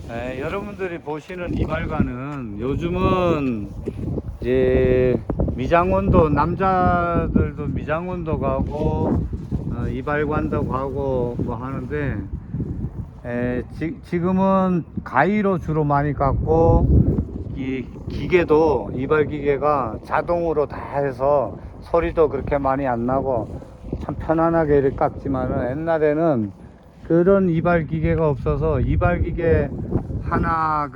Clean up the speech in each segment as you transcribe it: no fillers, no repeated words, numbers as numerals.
여러분들이 보시는 이발관은 요즘은 이제 미장원도, 남자들도 미장원도 가고 이발관도 가고 뭐 하는데, 지금은 가위로 주로 많이 깎고, 이 기계도, 이발 기계가 자동으로 다 해서 소리도 그렇게 많이 안 나고 참 편안하게 이렇게 깎지만은, 옛날에는 그런 이발 기계가 없어서 이발 기계 하나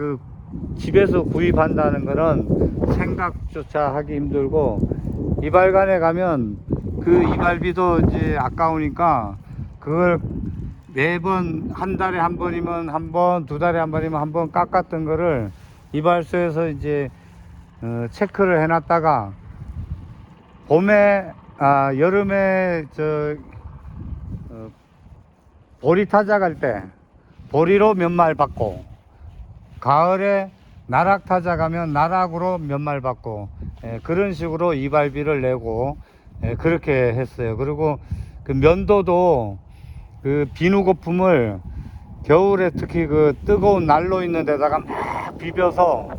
집에서 구입한다는 거는 생각조차 하기 힘들고, 이발관에 가면 그 이발비도 이제 아까우니까 그걸 매번 한 달에 한 번이면 한 번, 두 달에 한 번이면 한 번 깎았던 거를 이발소에서 이제 체크를 해놨다가 여름에 보리 타자 갈 때 보리로 몇 말 받고, 가을에 나락 타자 가면 나락으로 몇 말 받고, 그런 식으로 이발비를 내고, 그렇게 했어요. 그리고 그 면도도 그 비누 거품을 겨울에 특히 그 뜨거운 난로 있는 데다가 막 비벼서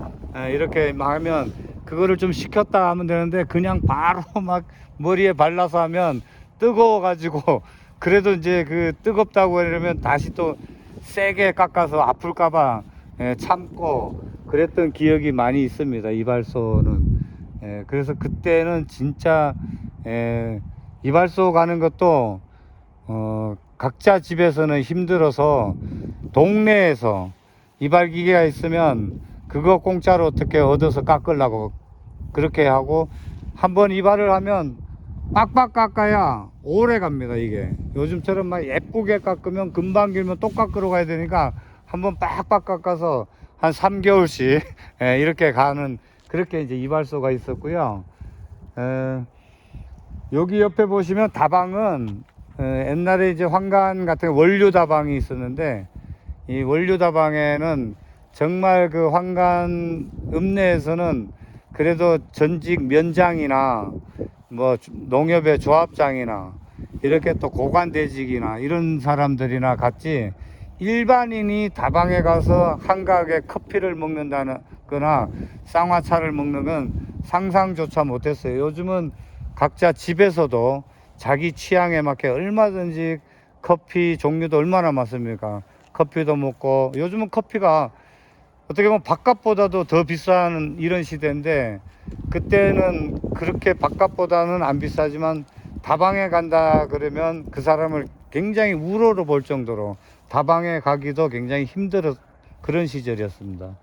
이렇게 막 하면, 그거를 좀 식혔다 하면 되는데 그냥 바로 막 머리에 발라서 하면 뜨거워 가지고, 그래도 이제 그 뜨겁다고 이러면 다시 또 세게 깎아서 아플까봐 참고 그랬던 기억이 많이 있습니다, 이발소는. 그래서 그때는 진짜 이발소 가는 것도 각자 집에서는 힘들어서 동네에서 이발기계가 있으면 그거 공짜로 어떻게 얻어서 깎으려고 그렇게 하고, 한번 이발을 하면 빡빡 깎아야 오래 갑니다. 이게 요즘처럼 막 예쁘게 깎으면 금방 길면 또 깎으러 가야 되니까 한번 빡빡 깎아서 한 3개월씩 이렇게 가는, 그렇게 이제 이발소가 있었고요. 여기 옆에 보시면 다방은 옛날에 이제 황간 같은 원료 다방이 있었는데, 이 원료 다방에는 정말 그 황간 읍내에서는 그래도 전직 면장이나 뭐 농협의 조합장이나 이렇게 또 고관대직이나 이런 사람들이나 같이, 일반인이 다방에 가서 한가하게 커피를 먹는다는 거나 쌍화차를 먹는 건 상상조차 못했어요. 요즘은 각자 집에서도 자기 취향에 맞게 얼마든지 커피 종류도 얼마나 많습니까? 커피도 먹고, 요즘은 커피가 어떻게 보면 바깥보다도 더 비싼 이런 시대인데, 그때는 그렇게 바깥보다는 안 비싸지만 다방에 간다 그러면 그 사람을 굉장히 우러러 볼 정도로 다방에 가기도 굉장히 힘들었, 그런 시절이었습니다.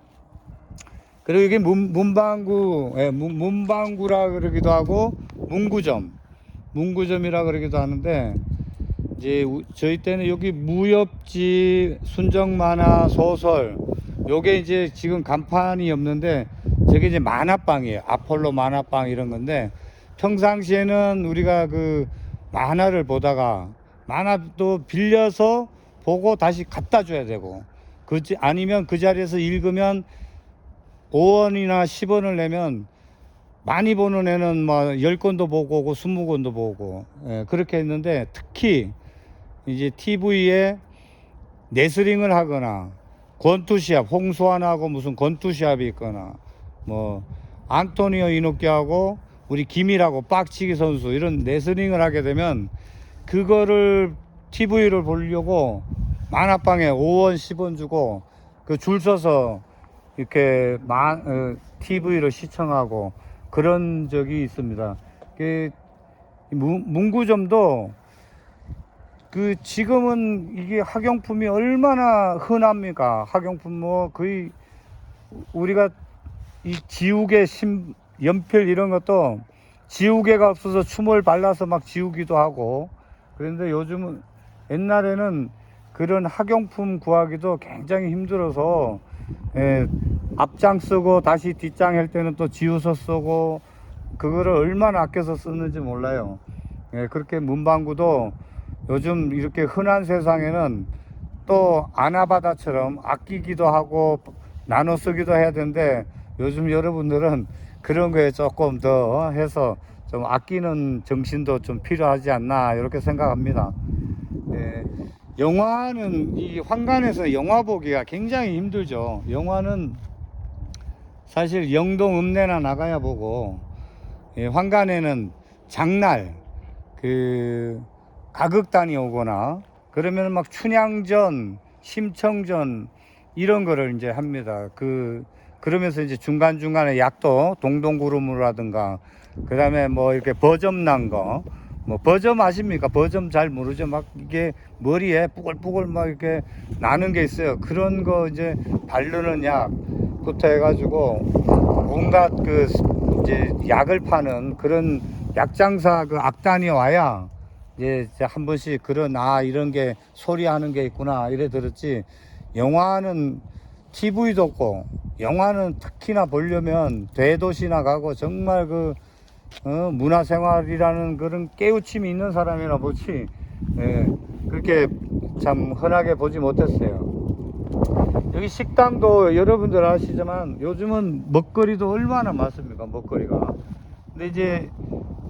그리고 이게 문방구, 문방구라 그러기도 하고 문구점이라 그러기도 하는데, 이제 저희 때는 여기 무협지, 순정만화, 소설, 요게 이제 지금 간판이 없는데 저게 이제 만화방이에요. 아폴로 만화방 이런 건데, 평상시에는 우리가 그 만화를 보다가 만화도 빌려서 보고 다시 갖다 줘야 되고, 아니면 그 자리에서 읽으면 5원이나 10원을 내면 많이 보는 애는 뭐 10권도 보고 오고 20권도 보고, 그렇게 했는데, 특히 이제 TV에 레슬링을 하거나 권투시합, 홍수환하고 무슨 권투시합이 있거나, 뭐 안토니오 이노키하고 우리 김이라고 빡치기 선수 이런 레슬링을 하게 되면 그거를 TV를 보려고 만화방에 5원 10원 주고 그 줄 서서 이렇게 TV를 시청하고 그런 적이 있습니다. 그 문구점도 지금은 이게 학용품이 얼마나 흔합니까? 학용품 뭐 거의 우리가 이 지우개, 연필 이런 것도 지우개가 없어서 춤을 발라서 막 지우기도 하고, 그런데 요즘은, 옛날에는 그런 학용품 구하기도 굉장히 힘들어서 앞장 쓰고 다시 뒷장 할 때는 또 지우서 쓰고, 그거를 얼마나 아껴서 썼는지 몰라요. 그렇게 문방구도 요즘 이렇게 흔한 세상에는 또 아나바다처럼 아끼기도 하고 나눠 쓰기도 해야 되는데, 요즘 여러분들은 그런 거에 조금 더 해서 좀 아끼는 정신도 좀 필요하지 않나 이렇게 생각합니다. 영화는 이 황간에서 영화 보기가 굉장히 힘들죠. 영화는 사실 영동 읍내나 나가야 보고, 예, 황간에는 장날 그 가극단이 오거나 그러면 막 춘향전, 심청전 이런 거를 이제 합니다. 그러면서 이제 중간중간에 약도 동동구름으로라든가, 그 다음에 뭐 이렇게 버점 난 거, 뭐 버점 아십니까? 버점 잘 모르죠. 막 이게 머리에 뿌글뿌글 막 이렇게 나는 게 있어요. 그런 거 이제 바르는 약부터 해가지고 온갖 그 이제 약을 파는 그런 약장사 그 악단이 와야 이제 한 번씩 그런 이런 게 소리하는 게 있구나 이래 들었지. 영화는 TV도 없고, 영화는 특히나 보려면 대도시나 가고 정말 문화생활이라는 그런 깨우침이 있는 사람이나 보지, 예, 그렇게 참 흔하게 보지 못했어요. 여기 식당도 여러분들 아시지만 요즘은 먹거리도 얼마나 많습니까? 먹거리가. 근데 이제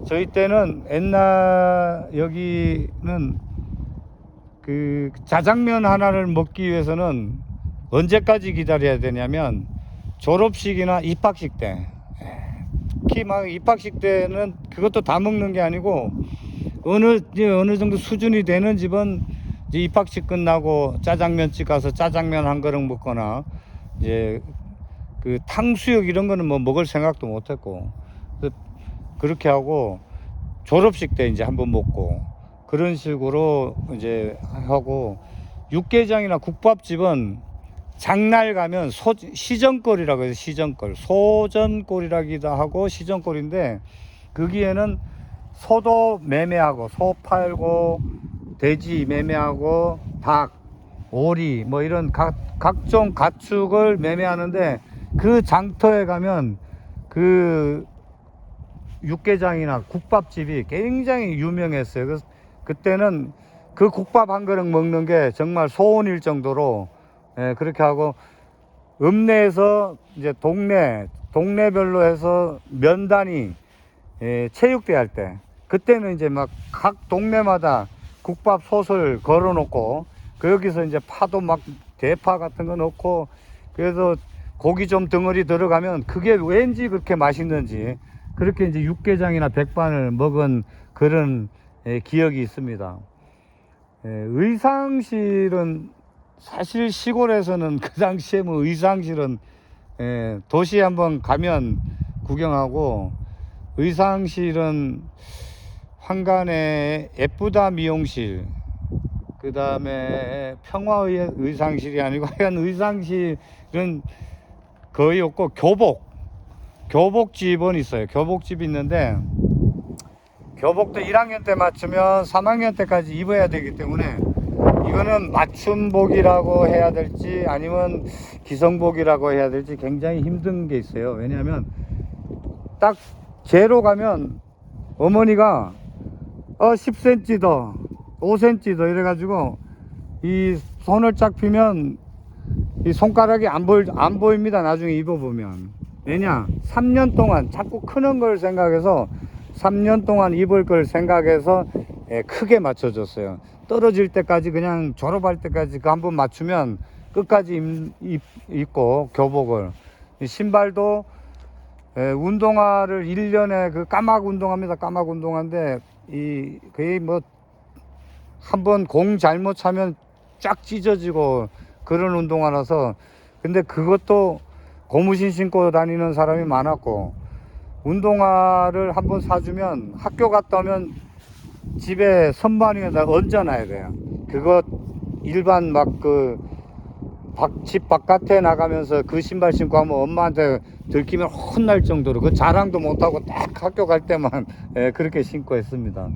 저희 때는 옛날 여기는 그 짜장면 하나를 먹기 위해서는 언제까지 기다려야 되냐면 졸업식이나 입학식 때, 특히 막 입학식 때는 그것도 다 먹는 게 아니고 어느 정도 수준이 되는 집은 이제 입학식 끝나고 짜장면집 가서 짜장면 한 그릇 먹거나, 이제 그 탕수육 이런 거는 뭐 먹을 생각도 못 했고, 그렇게 하고 졸업식 때 이제 한번 먹고 그런 식으로 이제 하고, 육개장이나 국밥집은 장날 가면 시전거리라고 해서 시전거리, 소전거리라기도 하고 시전거리인데, 거기에는 소도 매매하고 소 팔고 돼지 매매하고 닭, 오리 뭐 이런 각종 가축을 매매하는데, 그 장터에 가면 그 육개장이나 국밥집이 굉장히 유명했어요. 그래서 그때는 그 국밥 한 그릇 먹는 게 정말 소원일 정도로, 예, 그렇게 하고, 읍내에서 이제 동네별로 해서 면단위, 예, 체육대 할 때, 그때는 이제 막 각 동네마다 국밥 솥을 걸어 놓고, 거기서 이제 파도 막 대파 같은 거 넣고, 그래서 고기 좀 덩어리 들어가면 그게 왠지 그렇게 맛있는지, 그렇게 이제 육개장이나 백반을 먹은 그런, 예, 기억이 있습니다. 예, 의상실은 사실 시골에서는 그 당시에 뭐 의상실은, 예, 도시에 한번 가면 구경하고, 의상실은 황간에 예쁘다 미용실, 그 다음에 평화의 의상실이 아니고 하여간 의상실은 거의 없고, 교복집은 있어요. 교복집이 있는데 교복도 1학년 때 맞추면 3학년 때까지 입어야 되기 때문에, 이거는 맞춤복이라고 해야 될지 아니면 기성복이라고 해야 될지 굉장히 힘든 게 있어요. 왜냐하면 딱 재로 가면 어머니가 10cm 더 5cm 더 이래가지고 이 손을 쫙 펴면 이 손가락이 안 보입니다. 나중에 입어보면. 왜냐, 3년 동안 자꾸 크는 걸 생각해서 3년 동안 입을 걸 생각해서, 예, 크게 맞춰줬어요. 떨어질 때까지, 그냥 졸업할 때까지 그 한번 맞추면 끝까지 입고 교복을. 신발도, 예, 운동화를 1년에 그 까막 운동화입니다. 까막 운동화인데 거의 뭐 한번 공 잘못 차면 쫙 찢어지고 그런 운동화라서. 근데 그것도 고무신 신고 다니는 사람이 많았고, 운동화를 한번 사주면 학교 갔다 오면 집에 선반 위에다 얹어놔야 돼요. 그거 일반 집 바깥에 나가면서 그 신발 신고 하면 엄마한테 들키면 혼날 정도로 그 자랑도 못하고 딱 학교 갈 때만, 예, 그렇게 신고 했습니다.